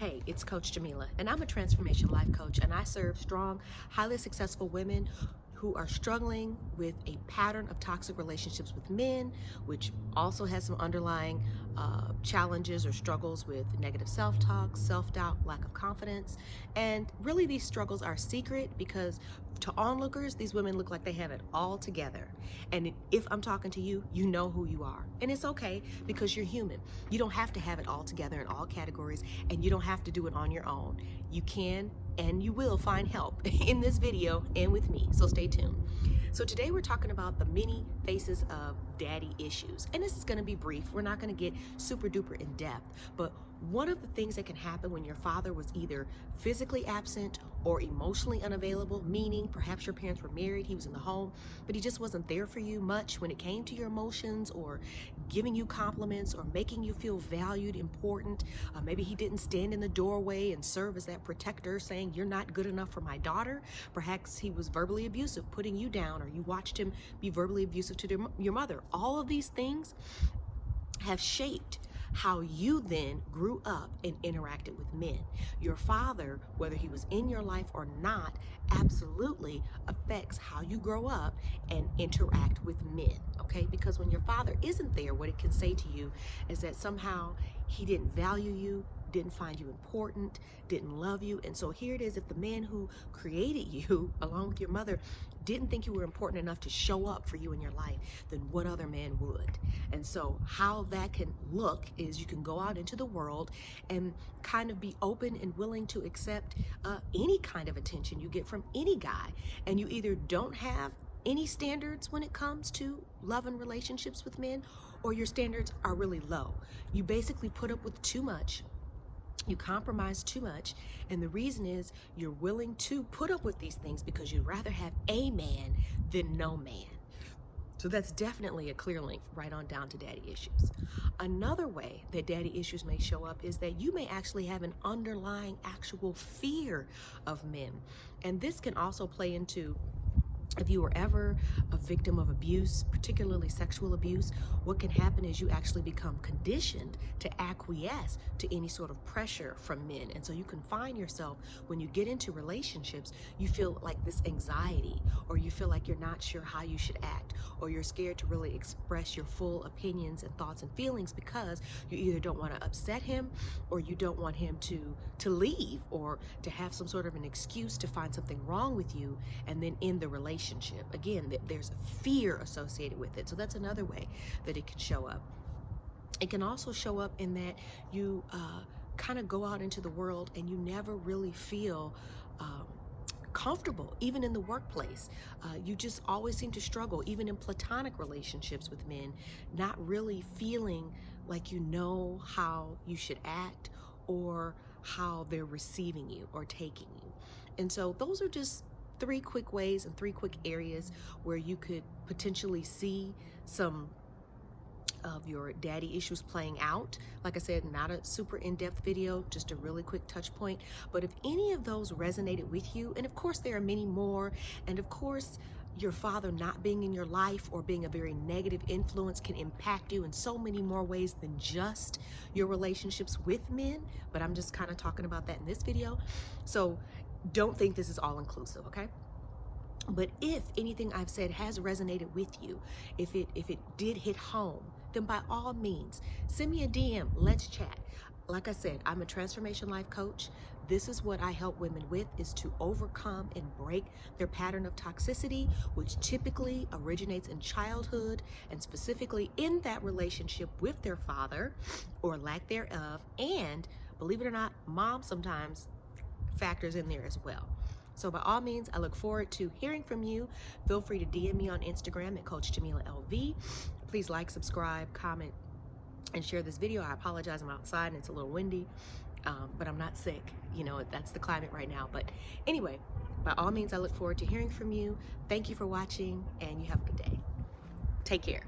Hey, it's Coach Jamila, and I'm a transformation life coach, and I serve strong, highly successful women who are struggling with a pattern of toxic relationships with men, which also has some underlying challenges or struggles with negative self-talk, self-doubt, lack of confidence. And really, these struggles are secret because to onlookers, these women look like they have it all together. And if I'm talking to you, you know who you are. And it's okay because you're human. You don't have to have it all together in all categories, and you don't have to do it on your own. You can and you will find help in this video and with me, so stay tuned. So today we're talking about the many faces of daddy issues, and this is going to be brief. We're not going to get super duper in depth, but one of the things that can happen when your father was either physically absent or emotionally unavailable, meaning perhaps your parents were married, he was in the home, but he just wasn't there for you much when it came to your emotions or giving you compliments or making you feel valued, important. Maybe he didn't stand in the doorway and serve as that protector saying, you're not good enough for my daughter. Perhaps he was verbally abusive, putting you down, or you watched him be verbally abusive to your mother. All of these things have shaped how you then grew up and interacted with men. Your father, whether he was in your life or not, absolutely affects how you grow up and interact with men, okay? Because when your father isn't there, what it can say to you is that somehow he didn't value you, didn't find you important, didn't love you. And so here it is, if the man who created you, along with your mother, didn't think you were important enough to show up for you in your life, then what other man would? And so how that can look is you can go out into the world and kind of be open and willing to accept any kind of attention you get from any guy. And you either don't have any standards when it comes to love and relationships with men, or your standards are really low. You basically put up with too much. You compromise too much, and the reason is you're willing to put up with these things because you'd rather have a man than no man. So that's definitely a clear link right on down to daddy issues. Another way that daddy issues may show up is that you may actually have an underlying actual fear of men. And this can also play into if you were ever a victim of abuse, particularly sexual abuse, what can happen is you actually become conditioned to acquiesce to any sort of pressure from men. And so you can find yourself, when you get into relationships, you feel like this anxiety, or you feel like you're not sure how you should act, or you're scared to really express your full opinions and thoughts and feelings because you either don't want to upset him, or you don't want him to leave, or to have some sort of an excuse to find something wrong with you and then end the relationship. Again, there's fear associated with it. So that's another way that it can show up. It can also show up in that you kind of go out into the world and you never really feel comfortable, even in the workplace. You just always seem to struggle, even in platonic relationships with men, not really feeling like you know how you should act or how they're receiving you or taking you. And so those are just 3 quick ways and 3 quick areas where you could potentially see some of your daddy issues playing out. Like I said, not a super in-depth video, just a really quick touch point. But if any of those resonated with you, and of course there are many more, and of course your father not being in your life or being a very negative influence can impact you in so many more ways than just your relationships with men, but I'm just kind of talking about that in this video. So don't think this is all inclusive, okay? But if anything I've said has resonated with you, if it did hit home, then by all means, send me a DM, let's chat. Like I said, I'm a transformation life coach. This is what I help women with, is to overcome and break their pattern of toxicity, which typically originates in childhood and specifically in that relationship with their father or lack thereof. And believe it or not, mom sometimes factors in there as well. So by all means, I look forward to hearing from you. Feel free to DM me on Instagram at Coach Jamila LV. Please like, subscribe, comment, and share this video. I apologize, I'm outside and it's a little windy, but I'm not sick. You know, that's the climate right now. But anyway, by all means, I look forward to hearing from you. Thank you for watching, and you have a good day. Take care.